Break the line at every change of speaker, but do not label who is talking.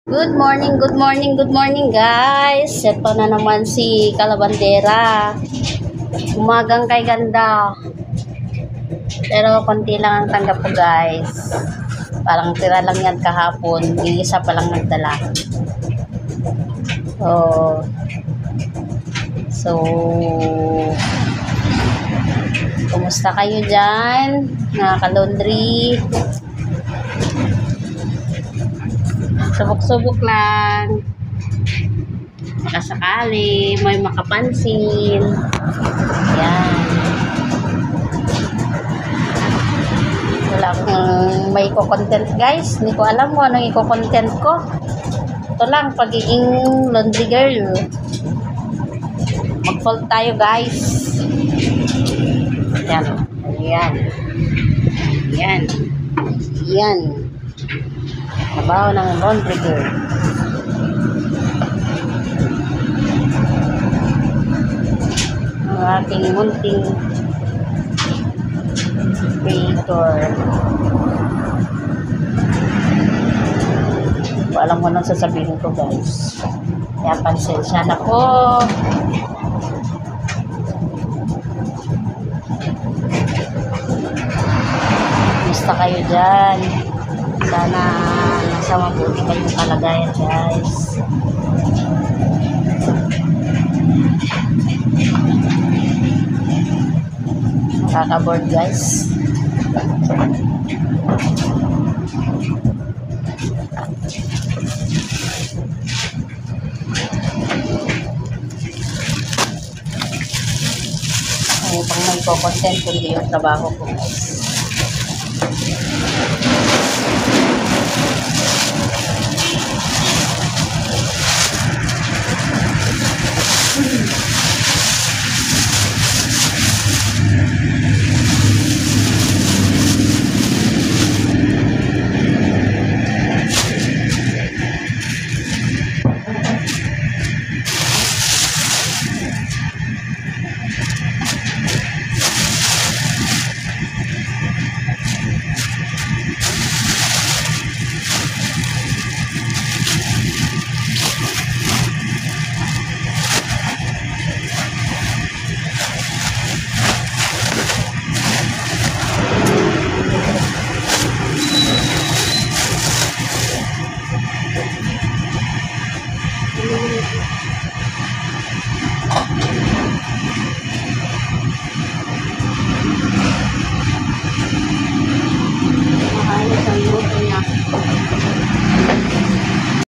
Good morning, good morning, good morning guys. Ito na naman si Kalabandera. Umagang kay ganda. Pero konti lang ang tanggap ko guys. Parang tira lang yan kahapon. Isa pa lang nagdala. So, kumusta kayo dyan? Mga ka-laundry? Subok-subok lang. Baka sakali may makapansin. Yan. Wala akong may content guys. Hindi ko alam kung anong i-content ko. Ito lang, pagiging laundry girl. Mag-fold tayo guys. Yan. Yan. Yan. Yan. Trabaho ng laundry girl. Ang ating munting creator. Alam mo nang sasabihin ko guys. Kaya pansensya na po. Gusto kayo dyan. Sana nasa mabuti kayong kalagayan guys. Nakaka-board guys. Ay, pang may content kundi yung trabaho ko guys.